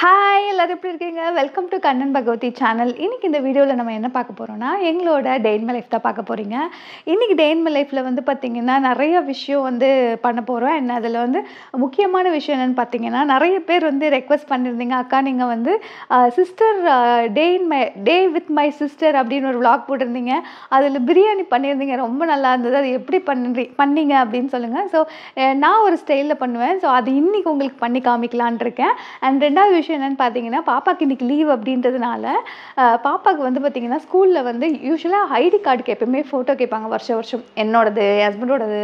Hi எல்லாரும் எப்படி இருக்கீங்க? Welcome to Kannan Bhagavathi channel. இன்றைக்கி இந்த வீடியோவில் நம்ம என்ன பார்க்க போகிறோம்னா, எங்களோட டே இன் மை லைஃப் தான் பார்க்க போகிறீங்க. இன்றைக்கி டே இன் மை லைஃப்பில் வந்து பார்த்திங்கன்னா நிறைய விஷயம் வந்து பண்ண போகிறோம். என்ன அதில் வந்து முக்கியமான விஷயம் என்னென்னு பார்த்தீங்கன்னா, நிறைய பேர் வந்து ரெக்வஸ்ட் பண்ணியிருந்தீங்க, அக்கா நீங்கள் வந்து sister day with my sister அப்படின்னு ஒரு vlog போட்டிருந்தீங்க. அதில் பிரியாணி பண்ணியிருந்தீங்க, ரொம்ப நல்லா இருந்தது. அது எப்படி பண்ணீங்க அப்படின்னு சொல்லுங்கள். ஸோ நான் ஒரு ஸ்டைலில் பண்ணுவேன். ஸோ அது இன்றைக்கி உங்களுக்கு பண்ணி காமிக்கலான் இருக்கேன். அண்ட் ரெண்டாவது விஷயம் என்னென்னு பார்த்தீங்கன்னா, பாப்பாவுக்கு இன்றைக்கி லீவ் அப்படின்றதுனால பாப்பாவுக்கு வந்து பார்த்திங்கன்னா ஸ்கூலில் வந்து யூஸ்வலாக ஐடி கார்டுக்கு எப்போயுமே ஃபோட்டோ கேட்பாங்க. வருஷம் என்னோடது, என் ஹஸ்பண்டோடது,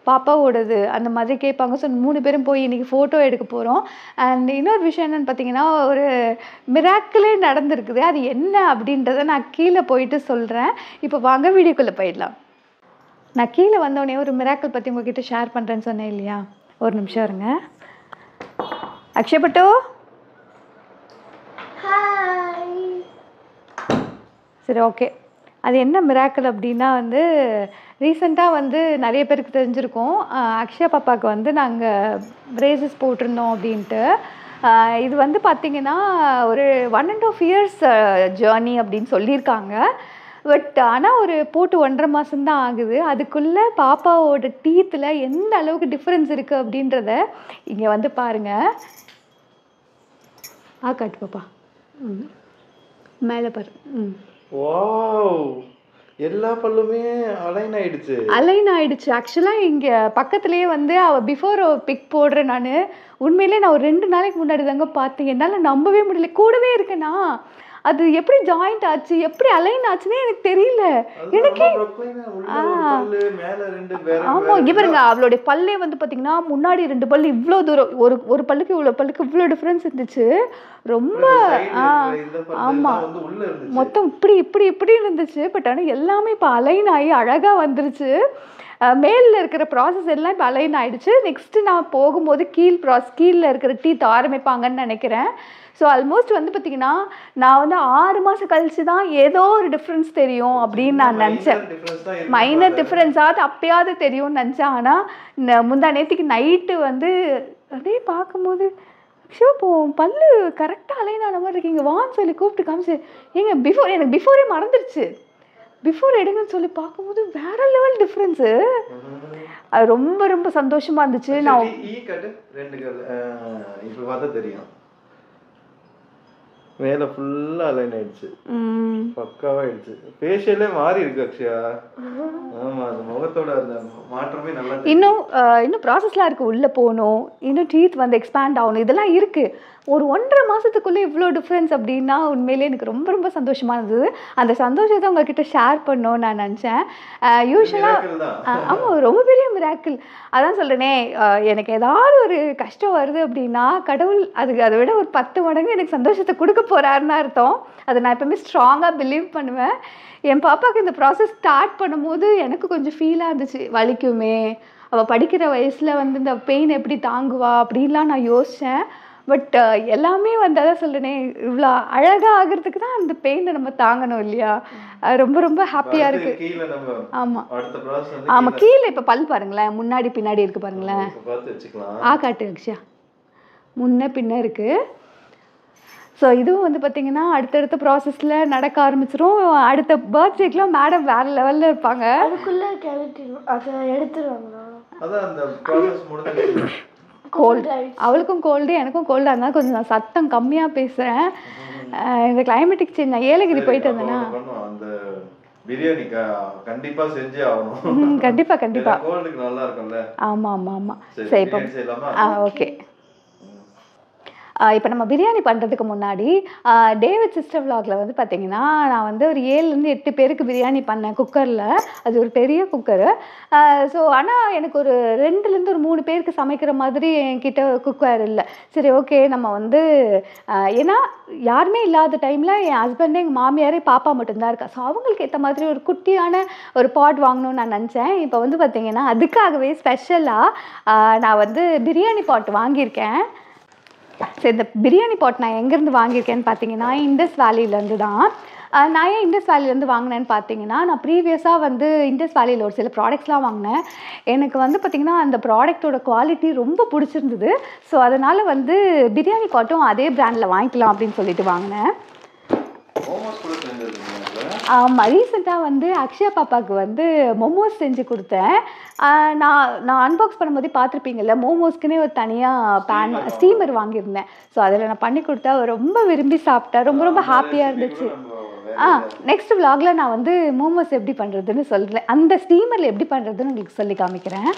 பாப்பாவோடது அந்த மாதிரி கேட்பாங்க. ஸோ 3 பேரும் போய் இன்றைக்கி ஃபோட்டோ எடுக்க போகிறோம். அண்ட் இன்னொரு விஷயம் என்னென்னு பார்த்தீங்கன்னா, ஒரு மிராக்கிளே நடந்திருக்குது. அது என்ன அப்படின்றத நான் கீழே போயிட்டு சொல்கிறேன். இப்போ வாங்க வீடியோக்குள்ளே போயிடலாம். நான் கீழே வந்தோடனே ஒரு மிராக்கிள் பற்றி உங்கள்கிட்ட ஷேர் பண்ணுறேன்னு சொன்னேன் இல்லையா? ஒரு நிமிஷம் இருங்க. அக்ஷயப்பட்டு சரி, ஓகே. அது என்ன மிராக்கிள் அப்படின்னா வந்து ரீசெண்டாக வந்து நிறைய பேருக்கு தெரிஞ்சிருக்கோம். அக்ஷயா பாப்பாவுக்கு வந்து நாங்கள் பிரேசஸ் போட்டிருந்தோம் அப்படின்ட்டு. இது வந்து பார்த்திங்கன்னா ஒரு 1.5 years ஜேர்னி அப்படின்னு சொல்லியிருக்காங்க. பட் ஆனால் ஒரு போட்டு 1.5 மாதம்தான் ஆகுது. அதுக்குள்ளே பாப்பாவோட டீத்தில் எந்த அளவுக்கு டிஃப்ரென்ஸ் இருக்குது அப்படின்றத இங்கே வந்து பாருங்கள். காட்டு பாப்பா. மேலே பாரு. வாவ், எல்லா பல்லுமே அலைன் ஆயிடுச்சு. ஆக்சுவலாக இங்கே பக்கத்துலேயே வந்து அவள் பிஃபோர் பிக் போடுறேன். உண்மையிலே நான் ஒரு 2 நாளைக்கு முன்னாடி தாங்க பார்த்தேன். என்னால் நம்பவே முடியல. கூடவே இருக்கேனா, அது எப்படி ஜாயிண்ட் ஆச்சு, எப்படி அலைன் ஆச்சுன்னே எனக்கு தெரியல. எனக்கு ஆமாம், இங்கே பாருங்க, அவளுடைய பல்லே வந்து பார்த்தீங்கன்னா முன்னாடி 2 பல்லு இவ்வளோ தூரம், ஒரு பல்லுக்கு இவ்வளோ டிஃப்ரென்ஸ் இருந்துச்சு. ரொம்ப ஆமாம், மொத்தம் இப்படி இருந்துச்சு. பட் ஆனால் எல்லாமே இப்போ அலைன் ஆகி அழகாக வந்துருச்சு. மேலில் இருக்கிற ப்ராசஸ் எல்லாம் இப்போ அலைன் ஆகிடுச்சு. நெக்ஸ்ட்டு நான் போகும்போது கீழில் இருக்கிற டீத் ஆரம்பிப்பாங்கன்னு நினைக்கிறேன். ஸோ ஆல்மோஸ்ட் வந்து பார்த்திங்கன்னா நான் வந்து 6 மாதம் கழிச்சு தான் ஏதோ ஒரு டிஃப்ரென்ஸ் தெரியும் அப்படின்னு நான் நினச்சேன். மைனர் டிஃப்ரென்ஸாவது அப்பயாவது தெரியும்னு நினச்சேன். ஆனால் இந்த முந்தா நேற்றுக்கு நைட்டு வந்து அப்படியே பார்க்கும்போது ஆக்சுவலாக இப்போது பல்லு கரெக்டாக அலைன் ஆன மாதிரி இருக்கீங்க, வான்னு சொல்லி கூப்பிட்டு காமிச்சு ஏங்க எனக்கு பிஃபோரே மறந்துடுச்சு. பிஃபோர் எடுங்கன்னு சொல்லி பார்க்கும்போது வேற லெவல் டிஃப்ரென்ஸு. அது ரொம்ப ரொம்ப சந்தோஷமாக இருந்துச்சு. நான் தெரியும் மேல ஃபுல்லா அலைன் ஆயிடுச்சு, பக்காவா ஆயிடுச்சு. ஃபேஷியலே மாறி இருக்கு அக்ஷயா. ஆமா, அந்த முகத்தோட அந்த மாற்றமே நல்லா. இன்னும் ப்ராசஸ்லாம் இருக்கு, உள்ள போகணும், இன்னும் டீத் வந்து எக்ஸ்பேண்ட் ஆகணும், இதெல்லாம் இருக்கு. ஒரு 1.5 மாதத்துக்குள்ளே இவ்வளோ டிஃப்ரென்ஸ் அப்படின்னா உண்மையிலே எனக்கு ரொம்ப ரொம்ப சந்தோஷமாக இருந்தது. அந்த சந்தோஷத்தை உங்ககிட்ட ஷேர் பண்ணணும்னு நான் நினச்சேன். யூஸ்வலாக ஆமாம், ரொம்ப பெரிய மிராக்கிள். அதான் சொல்கிறேனே, எனக்கு ஏதாவது ஒரு கஷ்டம் வருது அப்படின்னா கடவுள் அதை விட ஒரு 10 மடங்கு எனக்கு சந்தோஷத்தை கொடுக்க போகிறாருன்னு அர்த்தம். அதை நான் எப்பவுமே ஸ்ட்ராங்காக பிலீவ் பண்ணுவேன். என் பாப்பாவுக்கு இந்த ப்ராசஸ் ஸ்டார்ட் பண்ணும்போது எனக்கு கொஞ்சம் ஃபீலாக இருந்துச்சு, வலிக்குமே, அவள் படிக்கிற வயசில் வந்து இந்த பெயின் எப்படி தாங்குவா அப்படின்லாம் நான் யோசித்தேன். பட் எல்லாமே வந்து அதான் சொல்கிறேனே, இவ்வளோ அழகாக ஆகிறதுக்கு தான் அந்த பெயினை நம்ம தாங்கணும் இல்லையா? ரொம்ப ரொம்ப ஹாப்பியாக இருக்குது. ஆமாம், கீழே இப்போ பல் பாருங்களேன், முன்னாடி பின்னாடி இருக்குது பாருங்களேன். காட்டு அக்ஷயா, முன்ன பின்ன இருக்குது. ஸோ இதுவும் வந்து பார்த்திங்கன்னா அடுத்தடுத்த ப்ராசஸில் நடக்க ஆரம்பிச்சிடும். அடுத்த பர்த்டேக்கெலாம் மேடம் வேறு லெவலில் இருப்பாங்க. அதுக்குள்ளே அதை எடுத்துருவாங்களா? கோல்டு, அவளுக்கும் கோல்டு, எனக்கும் கோல்டு. அதனால கொஞ்சம் நான் சத்தம் கம்மியாக பேசுகிறேன். இந்த கிளைமேட்டிக் சேஞ்ச், நான் ஏலகிரி போயிட்டு வந்தேன்னா கண்டிப்பா செஞ்சே ஆகணும். கண்டிப்பா கோல்டுக்கு நல்லா இருக்கும்ல. ஆமாம். சரி, இப்போ ஓகே. இப்போ நம்ம பிரியாணி பண்ணுறதுக்கு முன்னாடி டேவிட் சிஸ்டர் விலாகில் வந்து பார்த்திங்கன்னா நான் வந்து ஒரு 7 8 பேருக்கு பிரியாணி பண்ணேன் குக்கரில். அது ஒரு பெரிய குக்கரு. ஸோ ஆனால் எனக்கு ஒரு 2 ஒரு 3 பேருக்கு சமைக்கிற மாதிரி என்கிட்ட குக்கர் இல்லை. சரி, ஓகே, நம்ம வந்து ஏன்னா யாருமே இல்லாத டைமில் என் ஹஸ்பண்டு, எங்கள் மாமியாரே, பாப்பா மட்டும்தான் இருக்கா. ஸோ அவங்களுக்கு ஏற்ற மாதிரி ஒரு குட்டியான ஒரு பாட் வாங்கணும்னு நான் நினச்சேன். இப்போ வந்து பார்த்திங்கன்னா அதுக்காகவே ஸ்பெஷலாக நான் வந்து பிரியாணி பாட் வாங்கியிருக்கேன். சரி, இந்த பிரியாணி பாட் நான் எங்கேருந்து வாங்கியிருக்கேன்னு பார்த்தீங்கன்னா இண்டஸ் வேலியிலேருந்து தான். நான் ஏன் இண்டஸ் வேலிலேருந்து வாங்கினேன்னு பார்த்தீங்கன்னா, நான் ப்ரீவியஸாக வந்து இண்டஸ் வேலியில் ஒரு சில ப்ராடக்ட்ஸ்லாம் வாங்கினேன். எனக்கு வந்து பார்த்திங்கன்னா அந்த ப்ராடக்ட்டோட குவாலிட்டி ரொம்ப பிடிச்சிருந்தது. ஸோ அதனால் வந்து பிரியாணி பாட்டும் அதே பிராண்டில் வாங்கிக்கலாம் அப்படின்னு சொல்லிட்டு வாங்கினேன். ஆமாம், ரீசெண்டாக வந்து அக்ஷயா பாப்பாவுக்கு வந்து மோமோஸ் செஞ்சு கொடுத்தேன். நான் அன்பாக்ஸ் பண்ணும்போதே பார்த்துருப்பீங்கள்ல, மோமோஸ்க்குன்னே ஒரு தனியாக ஸ்டீமர் வாங்கியிருந்தேன். ஸோ அதில் நான் பண்ணி கொடுத்தா ரொம்ப விரும்பி சாப்பிட்டா, ரொம்ப ரொம்ப ஹாப்பியாக இருந்துச்சு. நெக்ஸ்ட் விலாகில் நான் வந்து மோமோஸ் எப்படி பண்ணுறதுன்னு சொல்கிறேன், அந்த ஸ்டீமரில் எப்படி பண்ணுறதுன்னு உங்களுக்கு சொல்லி காமிக்கிறேன்.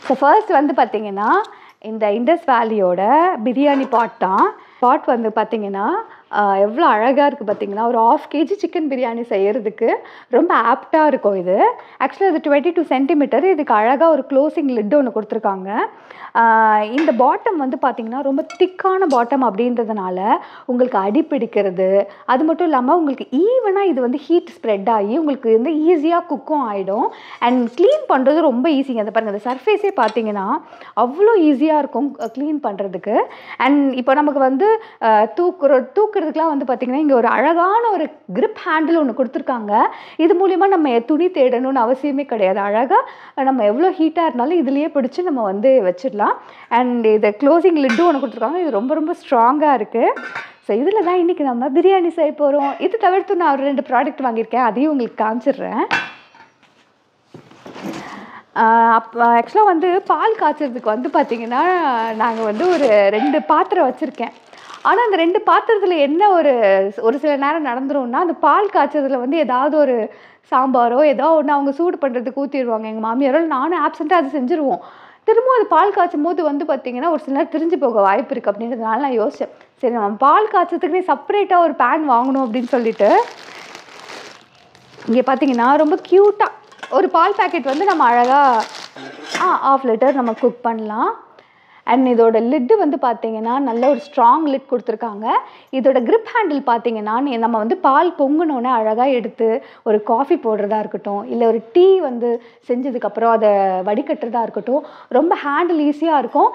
ஸோ ஃபர்ஸ்ட் வந்து பார்த்திங்கன்னா இந்த இண்டஸ் வேலியோட பிரியாணி பாட் தான். பாட் வந்து பார்த்திங்கன்னா எவ்வளோ அழகாக இருக்குது பார்த்திங்கன்னா. ஒரு 1/2 kg சிக்கன் பிரியாணி செய்கிறதுக்கு ரொம்ப ஆப்டாக இருக்கும் இது. ஆக்சுவலாக இது 22 சென்டிமீட்டர். இதுக்கு அழகாக ஒரு க்ளோசிங் லிட் ஒன்று கொடுத்துருக்காங்க. இந்த பாட்டம் வந்து பார்த்திங்கன்னா ரொம்ப திக்கான பாட்டம் அப்படின்றதுனால உங்களுக்கு அடி பிடிக்கிறது, அது மட்டும் இல்லாமல் உங்களுக்கு ஈவனாக இது வந்து ஹீட் ஸ்ப்ரெட் ஆகி உங்களுக்கு வந்து ஈஸியாக குக்கும் ஆகிடும். அண்ட் க்ளீன் பண்ணுறது ரொம்ப ஈஸிங்க. அதை பாருங்கள், அந்த சர்ஃபேஸே பார்த்திங்கன்னா அவ்வளோ ஈஸியாக இருக்கும் க்ளீன் பண்ணுறதுக்கு. அண்ட் இப்போ நமக்கு வந்து தூக்குறதுக்குலாம் வந்து பார்த்திங்கன்னா இங்கே ஒரு அழகான ஒரு grip ஹேண்டில் ஒன்று கொடுத்துருக்காங்க. இது மூலிமா நம்ம துணி தேடணும்னு அவசியமே கிடையாது. அழகாக நம்ம எவ்வளோ ஹீட்டாக இருந்தாலும் இதுலேயே பிடிச்சி நம்ம வந்து வச்சிடலாம். அண்ட் இதை க்ளோசிங் லிட்டும் ஒன்று கொடுத்துருக்காங்க. இது ரொம்ப ரொம்ப ஸ்ட்ராங்காக இருக்குது. ஸோ இதில் தான் இன்றைக்கி நம்ம பிரியாணி செய்ய போகிறோம். இது தவிர்த்து நான் ஒரு 2 ப்ராடக்ட் வாங்கியிருக்கேன், அதையும் உங்களுக்கு காமிச்சிடுறேன். அப்போ ஆக்சுவலாக வந்து பால் காய்ச்சறதுக்கு வந்து பார்த்திங்கன்னா நாங்கள் வந்து ஒரு 2 பாத்திரம் வச்சுருக்கேன். ஆனால் அந்த 2 பாத்திரத்தில் என்ன ஒரு சில நேரம் நடந்துரும்னா, அந்த பால் காய்ச்சறதுல வந்து ஏதாவது ஒரு சாம்பாரோ ஏதோ ஒன்று அவங்க சூடு பண்ணுறதுக்கு ஊற்றிடுவாங்க. எங்கள் மாமியாரோ நானும் ஆப்சண்ட்டாக அது செஞ்சுருவோம். திரும்பவும் அது பால் காய்ச்சும் போது வந்து பார்த்திங்கன்னா ஒரு சில நேரம் திரிஞ்சு போக வாய்ப்பு இருக்குது. அப்படின்றதுனால நான் யோசித்தேன், சரி நம்ம பால் காய்ச்சறதுக்குனே செப்பரேட்டாக ஒரு பேன் வாங்கணும் அப்படின்னு சொல்லிட்டு. இங்கே பார்த்திங்கன்னா ரொம்ப க்யூட்டாக ஒரு பால் பேக்கெட் வந்து நம்ம அழகாக 1/2 லிட்டர் நம்ம குக் பண்ணலாம். அண்ட் இதோட லிட்டு வந்து பார்த்திங்கன்னா நல்ல ஒரு ஸ்ட்ராங் லிட் கொடுத்துருக்காங்க. இதோட grip ஹேண்டில் பார்த்திங்கன்னா நம்ம வந்து பால் பொங்குனோன்னே அழகாக எடுத்து ஒரு காஃபி போடுறதா இருக்கட்டும், இல்லை ஒரு டீ வந்து செஞ்சதுக்கப்புறம் அதை வடிகட்டுறதா இருக்கட்டும், ரொம்ப ஹேண்டில் ஈஸியாக இருக்கும்.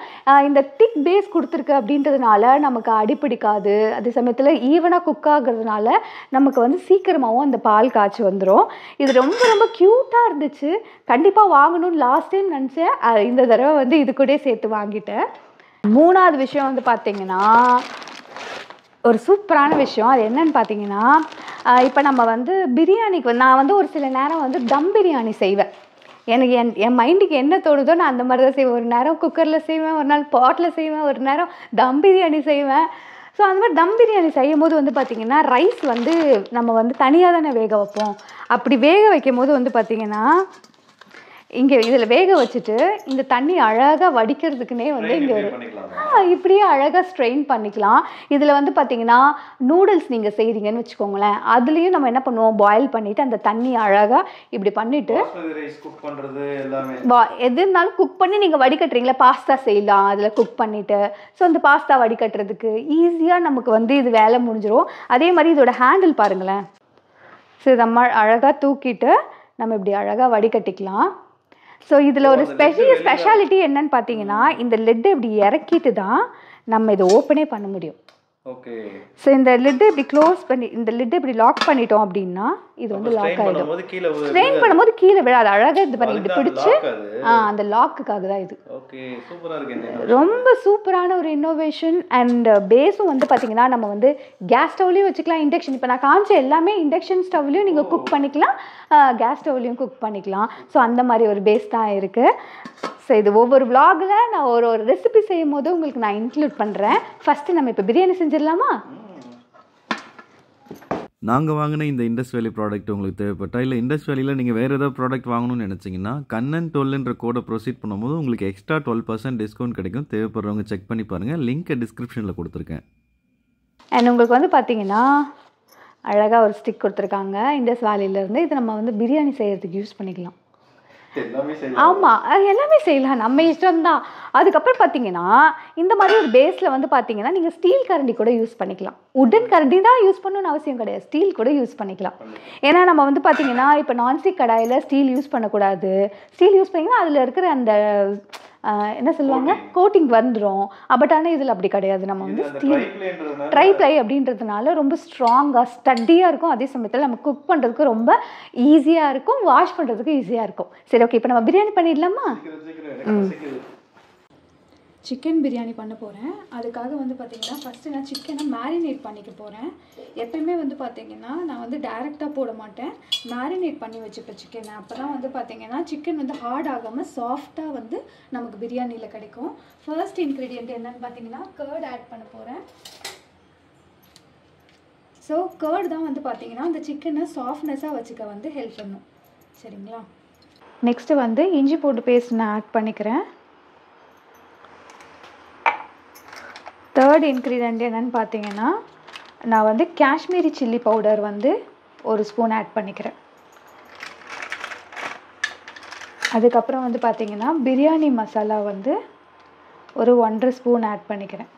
இந்த திக் பேஸ் கொடுத்துருக்கு அப்படின்றதுனால நமக்கு அடிப்பிடிக்காது. அதே சமயத்தில் ஈவனாக குக் ஆகுறதுனால நமக்கு வந்து சீக்கிரமாகவும் அந்த பால் காய்ச்சி வந்துடும். இது ரொம்ப ரொம்ப க்யூட்டாக இருந்துச்சு. கண்டிப்பாக வாங்கணும்னு லாஸ்ட் டைம் நினச்சேன். இந்த தடவை வந்து இது கூட சேர்த்து வாங்கிட்டேன். 3வது விஷயம் வந்து பார்த்திங்கன்னா ஒரு சூப்பரான விஷயம். அது என்னன்னு பார்த்தீங்கன்னா, இப்போ நம்ம வந்து பிரியாணிக்கு நான் வந்து ஒரு சில நேரம் வந்து தம் பிரியாணி செய்வேன். எனக்கு என் மைண்டுக்கு என்ன தோணுதோ நான் அந்த மாதிரி தான் செய்வேன். ஒரு நேரம் குக்கரில் செய்வேன், ஒரு நாள் பாட்டில் செய்வேன், ஒரு நேரம் தம் பிரியாணி செய்வேன். ஸோ அந்த மாதிரி தம் பிரியாணி செய்யும் போது வந்து பார்த்திங்கன்னா ரைஸ் வந்து நம்ம வந்து தனியாக தானே வேக வைப்போம். அப்படி வேக வைக்கும் போது வந்து பார்த்திங்கன்னா இங்கே இதில் வேக வச்சுட்டு இந்த தண்ணி அழகாக வடிக்கிறதுக்குனே வந்து இங்கே இப்படியே அழகாக ஸ்ட்ரெயின் பண்ணிக்கலாம். இதில் வந்து பார்த்திங்கன்னா நூடுல்ஸ் நீங்கள் செய்கிறீங்கன்னு வச்சுக்கோங்களேன், அதுலேயும் நம்ம என்ன பண்ணுவோம், பாயில் பண்ணிவிட்டு அந்த தண்ணி அழகாக இப்படி பண்ணிவிட்டு எது இருந்தாலும் குக் பண்ணி நீங்கள் வடிகட்டுறீங்களா, பாஸ்தா செய்யலாம் அதில் குக் பண்ணிவிட்டு. ஸோ அந்த பாஸ்தா வடிகட்டுறதுக்கு ஈஸியாக நமக்கு வந்து இது வேலை முடிஞ்சிடும். அதே மாதிரி இதோட ஹேண்டில் பாருங்களேன். ஸோ நம்ம அழகாக தூக்கிட்டு நம்ம இப்படி அழகாக வடிகட்டிக்கலாம். ஸோ இதில் ஒரு ஸ்பெஷாலிட்டி என்னன்னு பார்த்தீங்கன்னா, இந்த லிட்டை இப்படி இறக்கிட்டு தான் நம்ம இதை ஓப்பனே பண்ண முடியும். ஓகே. ஸோ இந்த லிட்டை இப்படி க்ளோஸ் பண்ணி இந்த லிட்டை இப்படி லாக் பண்ணிட்டோம் அப்படின்னா இது வந்து லாக் ஆகிடும். ஸ்ட்ரெயின் பண்ணும்போது கீழே விழாது. அழகாக இது பண்ணி இப்படி பிடிச்சி அந்த லாக்குக்காக தான் இது. ஓகே, சூப்பராக இருக்கு. ரொம்ப சூப்பரான ஒரு இன்னோவேஷன். அண்ட் பேஸும் வந்து பார்த்திங்கன்னா நம்ம வந்து கேஸ் ஸ்டவ்லேயும் வச்சுக்கலாம், இண்டக்ஷன். இப்போ நான் காமிச்ச எல்லாமே இண்டக்ஷன் ஸ்டவ்லேயும் நீங்கள் குக் பண்ணிக்கலாம், கேஸ் ஸ்டவ்லேயும் குக் பண்ணிக்கலாம். ஸோ அந்த மாதிரி ஒரு பேஸ் தான் இருக்குது. ஸோ இது ஒவ்வொரு விலாகில் நான் ஒரு ரெசிபி செய்யும் போது உங்களுக்கு நான் இன்க்ளூட் பண்ணுறேன். ஃபஸ்ட்டு நம்ம இப்போ பிரியாணி செஞ்சிடலாமா? நாங்கள் வாங்கின இந்த இண்டஸ் வேலி ப்ராடக்ட் உங்களுக்கு தேவைப்பட்டா, இல்லை இண்டஸ் வேலியில் நீங்கள் வேறு ஏதாவது ப்ராடக்ட் வாங்கணும்னு நினச்சிங்கன்னா கண்ணன் 12ன்ற கோடை ப்ரொசீட் பண்ணும்போது உங்களுக்கு எக்ஸ்ட்ரா 12% டிஸ்கவுண்ட் கிடைக்கும். தேவைப்படுறவங்க செக் பண்ணி பாருங்கள், லிங்க் டிஸ்கிரிப்ஷனில் கொடுத்துருக்கேன். அண்ட் உங்களுக்கு வந்து பார்த்தீங்கன்னா அழகாக ஒரு ஸ்டிக் கொடுத்துருக்காங்க இண்டஸ் வேலியிலேருந்து. இது நம்ம வந்து பிரியாணி செய்கிறதுக்கு யூஸ் பண்ணிக்கலாம். ஆமாம், எல்லாமே செய்யலாம், நம்ம இஷ்டம்தான். அதுக்கப்புறம் பார்த்தீங்கன்னா இந்த மாதிரி ஒரு பேஸில் வந்து பார்த்தீங்கன்னா நீங்கள் ஸ்டீல் கரண்டி கூட யூஸ் பண்ணிக்கலாம். உடன் கரண்டி தான் யூஸ் பண்ணணும்னு அவசியம் கிடையாது, ஸ்டீல் கூட யூஸ் பண்ணிக்கலாம். ஏன்னா நம்ம வந்து பார்த்தீங்கன்னா இப்போ நான்ஸ்டிக் கடாயில் ஸ்டீல் யூஸ் பண்ணக்கூடாது. ஸ்டீல் யூஸ் பண்ணிங்கன்னா அதில் இருக்கிற அந்த என்ன சொல்லுவாங்க கோட்டிங் வந்துடும். பட் ஆனால் இதில் அப்படி கிடையாது. நம்ம வந்து ட்ரை ப்ளை அப்படின்றதுனால ரொம்ப ஸ்ட்ராங்காக ஸ்டட்டியாக இருக்கும். அதே சமயத்தில் நம்ம குக் பண்ணுறதுக்கு ரொம்ப ஈஸியாக இருக்கும், வாஷ் பண்ணுறதுக்கு ஈஸியாக இருக்கும். சரி, ஓகே, இப்போ நம்ம பிரியாணி பண்ணிடலாமா? சிக்கன் பிரியாணி பண்ண போகிறேன். அதுக்காக வந்து பார்த்திங்கன்னா ஃபஸ்ட்டு நான் சிக்கனை மேரினேட் பண்ணிக்க போகிறேன். எப்பயுமே வந்து பார்த்திங்கன்னா நான் வந்து டைரெக்டாக போட மாட்டேன், மேரினேட் பண்ணி வச்சுப்பேன் சிக்கனை. அப்போ தான் வந்து பார்த்திங்கன்னா சிக்கன் வந்து ஹார்ட் ஆகாமல் சாஃப்டாக வந்து நமக்கு பிரியாணியில் கிடைக்கும். ஃபர்ஸ்ட் இன்க்ரீடியன்ட் என்னென்னு பார்த்திங்கன்னா கர்ட் ஆட் பண்ண போகிறேன். ஸோ கர்ட் தான் வந்து பார்த்திங்கன்னா அந்த சிக்கனை சாஃப்ட்னஸாக வச்சுக்க வந்து ஹெல்ப் பண்ணும். சரிங்களா? நெக்ஸ்ட்டு வந்து இஞ்சி பூண்டு பேஸ்ட் நான் ஆட் பண்ணிக்கிறேன். தேர்ட் இன்க்ரீடியன்ட் என்னென்னு பார்த்தீங்கன்னா நான் வந்து காஷ்மீரி சில்லி பவுடர் வந்து 1 ஸ்பூன் ஆட் பண்ணிக்கிறேன். அதுக்கப்புறம் வந்து பார்த்திங்கன்னா பிரியாணி மசாலா வந்து ஒரு 1.5 ஸ்பூன் ஆட் பண்ணிக்கிறேன்.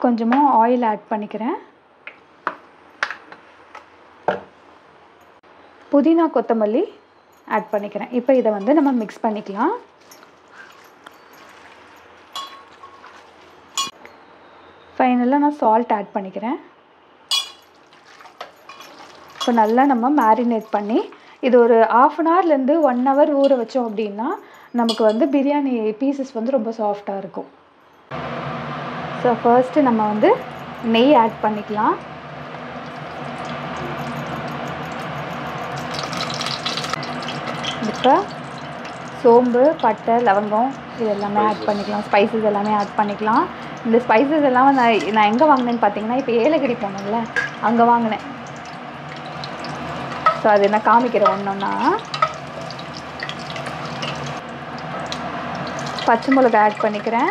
கொஞ்சமாக ஆயில் ஆட் பண்ணிக்கிறேன். புதினா கொத்தமல்லி ஆட் பண்ணிக்கிறேன். இப்போ இதை வந்து நம்ம மிக்ஸ் பண்ணிக்கலாம். ஃபைனலாக நான் சால்ட் ஆட் பண்ணிக்கிறேன். இப்போ நல்லா நம்ம மேரினேட் பண்ணி இது ஒரு 1/2 ஹவர்லேருந்து 1 ஹவர் ஊற வச்சோம் அப்படின்னா நமக்கு வந்து பிரியாணி பீசஸ் வந்து ரொம்ப சாஃப்டாக இருக்கும். ஸோ ஃபர்ஸ்ட்டு நம்ம வந்து நெய் ஆட் பண்ணிக்கலாம். இப்போ சோம்பு, பட்டை, லவங்கம் இது எல்லாமே ஆட் பண்ணிக்கலாம். ஸ்பைசஸ் எல்லாமே ஆட் பண்ணிக்கலாம். இந்த ஸ்பைசஸ் எல்லாம் நான் எங்கே வாங்கினேன்னு பார்த்தீங்கன்னா இப்போ ஏலகிரி போனேன்ல அங்கே வாங்கினேன். ஸோ அது நான் காமிக்கிறேன் ஒன்றொன்னா. பச்சை மிளகாய் ஆட் பண்ணிக்கிறேன்.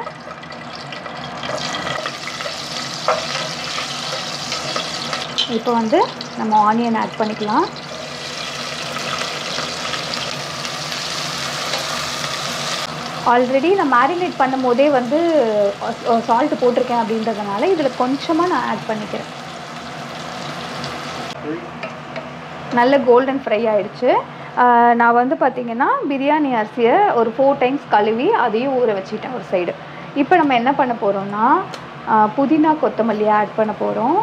இப்போ வந்து நம்ம ஆனியன் ஆட் பண்ணிக்கலாம். ஆல்ரெடி நான் மேரினேட் பண்ணும் போதே வந்து சால்ட் போட்டிருக்கேன் அப்படின்றதுனால இதில் கொஞ்சமாக நான் ஆட் பண்ணிக்கிறேன். நல்ல கோல்டன் ஃப்ரை ஆகிடுச்சு. நான் வந்து பார்த்திங்கன்னா பிரியாணி அரிசியை ஒரு 4 டைம்ஸ் கழுவி அதையும் ஊற வச்சுட்டேன் ஒரு சைடு. இப்போ நம்ம என்ன பண்ண போகிறோம்னா புதினா கொத்தமல்லியை ஆட் பண்ண போகிறோம்.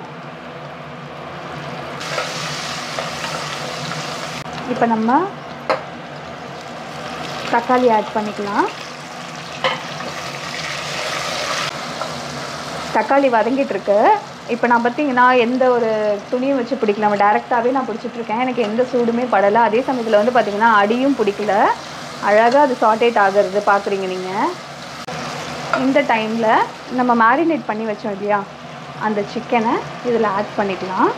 இப்போ நம்ம தக்காளி ஆட் பண்ணிக்கலாம். தக்காளி வதங்கிட்டுருக்கு. இப்போ நான் பார்த்திங்கன்னா எந்த ஒரு துணியும் வச்சு பிடிக்கல, நம்ம டேரெக்டாகவே நான் பிடிச்சிட்ருக்கேன். எனக்கு எந்த சூடுமே படலை. அதே சமயத்தில் வந்து பார்த்திங்கன்னா அடியும் பிடிக்கல. அழகாக அது சாட்டேட் ஆகிறது பார்க்குறீங்க நீங்கள். இந்த டைமில் நம்ம மேரினேட் பண்ணி வச்சோம் இல்லையா அந்த சிக்கனை இதில் ஆட் பண்ணிக்கலாம்.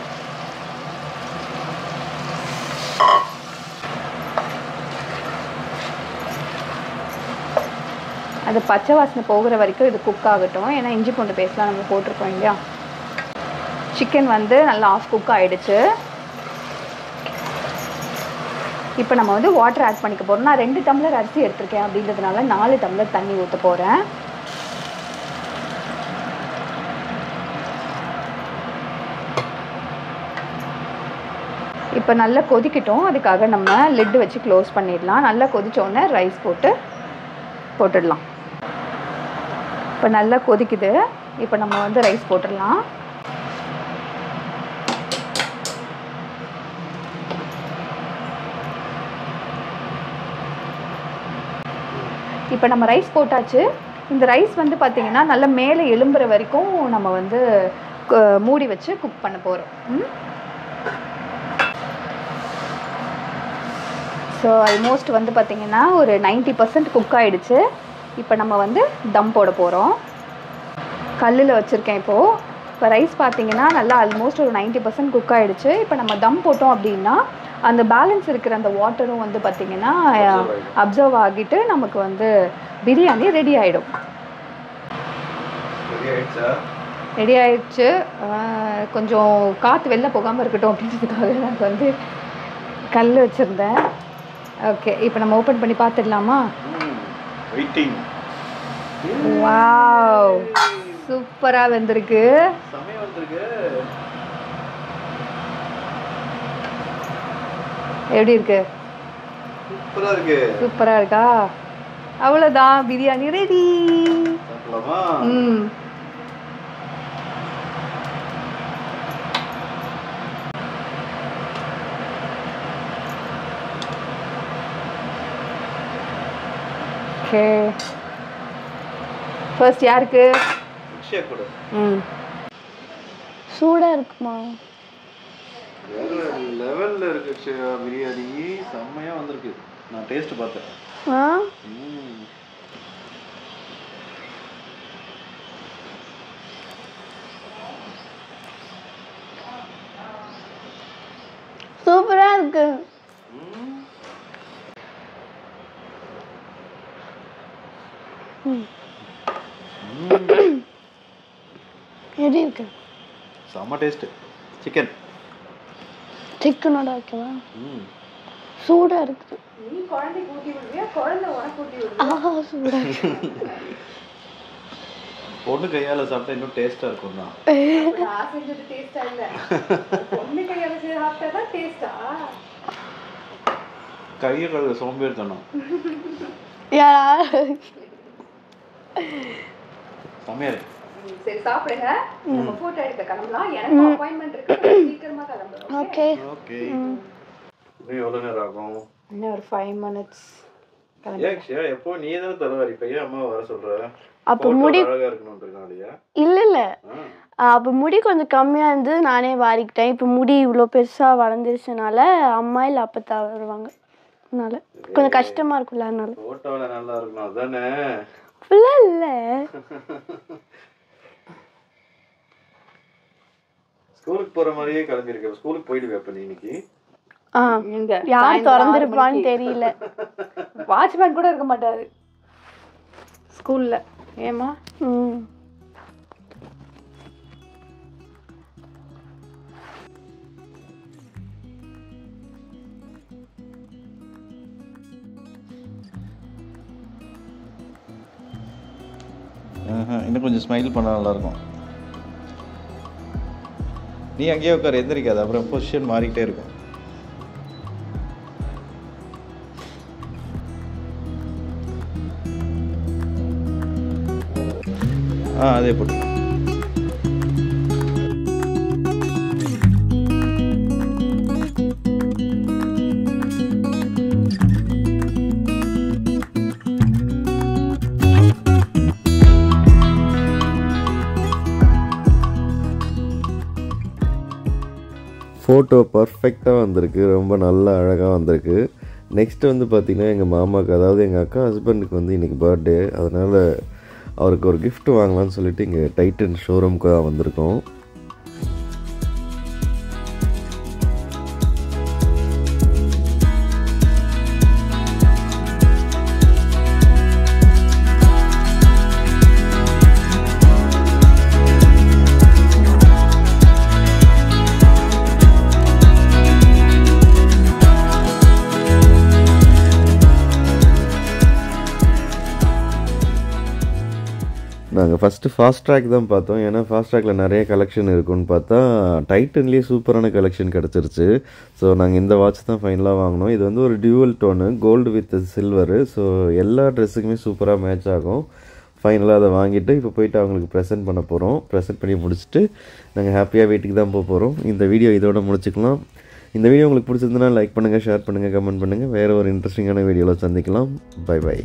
அது பச்சை வாசனை போகிற வரைக்கும் இது குக் ஆகட்டும். ஏன்னா இஞ்சி பூண்டு பேஸ்ட்லாம் நம்ம போட்டிருக்கோம் இல்லையா. சிக்கன் வந்து நல்லா ஆஃப் குக் ஆகிடுச்சு. இப்போ நம்ம வந்து வாட்டர் ஆட் பண்ணிக்க போகிறோம். நான் 2 டம்ளர் அரிசி எடுத்திருக்கேன் அப்படின்றதுனால 4 டம்ளர் தண்ணி ஊற்ற போகிறேன். இப்போ நல்லா கொதிக்கட்டும். அதுக்காக நம்ம லிட்டு வச்சு க்ளோஸ் பண்ணிடலாம். நல்லா கொதிச்சோடனே ரைஸ் போட்டுடலாம். இப்போ நல்லா கொதிக்குது. இப்போ நம்ம வந்து ரைஸ் போட்டுடலாம். இப்போ நம்ம ரைஸ் போட்டாச்சு. இந்த ரைஸ் வந்து பார்த்திங்கன்னா நல்லா மேலே எழும்புற வரைக்கும் நம்ம வந்து மூடி வச்சு குக் பண்ண போகிறோம். ஸோ ஆல்மோஸ்ட் வந்து பார்த்திங்கன்னா ஒரு 90% குக் ஆகிடுச்சு. இப்போ நம்ம வந்து தம் போட போகிறோம். கல்லில் வச்சுருக்கேன் இப்போது. இப்போ ரைஸ் பார்த்திங்கன்னா நல்லா ஆல்மோஸ்ட் ஒரு 90% குக் ஆகிடுச்சு. இப்போ நம்ம தம் போட்டோம் அப்படின்னா அந்த பேலன்ஸ் இருக்கிற அந்த வாட்டரும் வந்து பார்த்திங்கன்னா அப்சர்வ் ஆகிட்டு நமக்கு வந்து பிரியாணி ரெடி ஆகிடும். ரெடி ஆகிடுச்சு. கொஞ்சம் காற்று வெளில போகாமல் இருக்கட்டும் அப்படின்றதுக்காக நான் வந்து கல் வச்சுருந்தேன். ஓகே, இப்போ நம்ம ஓப்பன் பண்ணி பார்த்துடலாமா? வாவ், சூப்பராக வெந்திருக்கு. எப்படி இருக்கு? சூப்பரா இருக்கு. சூப்பரா இருக்கா? அவ்வளோதான், பிரியாணி ரெடி. சாப்பிடலாமா? ஓகே, ஃபர்ஸ்ட் யாருக்கு? அக்ஷயா கூட. சூடாக இருக்குமா? வேற லெவல்ல இருக்கு அக்ஷயா. பிரியாணி செம்மையா வந்திருக்கு. நான் டேஸ்ட் பார்த்தேன். சூப்பராக இருக்கு. எப்படி இருக்கு? செம்ம டேஸ்ட். சிக்கனோட வைக்கவா? சூடாக இருக்குது. நீ குழந்தைக்கு ஊட்டி விடுவியா, குழந்தை உனக்கு ஊட்டி விடுவியா? சூடாக இருக்கு. பொண்ணு கையால சாப்பிட்டா இன்னும் டேஸ்டா இருக்கும் தான். நான் செஞ்சது டேஸ்டா இல்ல, பொண்ணு கையால சாப்பிட்டா தான் டேஸ்டா. கையை கழுவ சோம்பேறித்தனம். சமையல். சரி சாப்பிடுங்க, நம்ம போட்டோ எடுக்க கிளம்பலாம். எனக்கு அப்பாயின்மெண்ட் இருக்கு, சீக்கிரமா கிளம்புறோம். Okay okay. இன்னும் எவ்வளவு நேரம் ஆகும்? இன்னும் ஒரு 5 minutes. ஏக்ஷியா, எப்போ நீ தானே தலைவாரி பையன் அம்மா வர சொல்ற? அப்போ முடி அழகா இருக்கணும்ன்றனாலயா? இல்லை அப்போ முடி கொஞ்சம் கம்மியாக இருந்து நானே வாரிக்கிட்டேன். இப்போ முடி இவ்வளோ பெருசாக வளர்ந்துருச்சுனால அம்மா இல்லை அப்பத்தா வருவாங்க, அதனால கொஞ்சம் கஷ்டமாக இருக்கும்ல. அதனால ஃபோட்டோவில் நல்லா இருக்கணும் அதானே? ஃபுல்லாக இல்லை. ஸ்கூலுக்கு போகிற மாதிரியே கிளம்பியிருக்க. ஸ்கூலுக்கு போயிடுவேன் அப்போ நீ இன்னைக்கு? யார் திறந்துருப்பான்னு தெரியல. வாட்ச்மேன் கூட இருக்க மாட்டாரு ஸ்கூல்ல. ஏமா? இன்னும் கொஞ்சம் ஸ்மைல் பண்ண நல்லா இருக்கும். நீ அங்கேயே உட்கார், எந்திரிக்காது, அப்புறம் பொசிஷன் மாறிக்கிட்டே இருக்கும். அதே போட்டு ஃபோட்டோ பர்ஃபெக்டாக வந்திருக்கு, ரொம்ப நல்லா அழகாக வந்திருக்கு. நெக்ஸ்ட்டு வந்து பார்த்திங்கன்னா எங்கள் மாமாவுக்கு, அதாவது எங்கள் அக்கா ஹஸ்பண்டுக்கு வந்து இன்றைக்கி பர்த்டே, அதனால் அவருக்கு ஒரு கிஃப்ட் வாங்கலாம்னு சொல்லிட்டு இங்கே டைட்டன் ஷோரூமுக்கு வந்திருக்கோம். நாங்கள் ஃபஸ்ட்டு ஃபாஸ்ட் ட்ராக் தான் பார்த்தோம், ஏன்னா ஃபாஸ்ட் ட்ராக்கில் நிறைய கலெக்ஷன் இருக்குன்னு பார்த்தா டைட்டன்லேயே சூப்பரான கலெக்ஷன் கிடச்சிருச்சு. ஸோ நாங்கள் இந்த வாட்ச் தான் ஃபைனலாக வாங்கினோம். இது வந்து ஒரு dual tone, gold with silver. So எல்லா ட்ரெஸ்ஸுக்குமே சூப்பராக மேட்ச் ஆகும். ஃபைனலாக அதை வாங்கிட்டு இப்போ போயிட்டு அவங்களுக்கு ப்ரெசென்ட் பண்ண போகிறோம். ப்ரெசென்ட் பண்ணி முடிச்சுட்டு நாங்கள் ஹாப்பியாக வீட்டுக்கு தான் போக போகிறோம். இந்த வீடியோ இதோட முடிச்சுக்கலாம். இந்த வீடியோ உங்களுக்கு பிடிச்சிருந்தனா லைக் பண்ணுங்கள், ஷேர் பண்ணுங்கள், கமெண்ட் பண்ணுங்கள். வேறு ஒரு இன்ட்ரெஸ்டிங்கான வீடியோவில் சந்திக்கலாம். Bye by.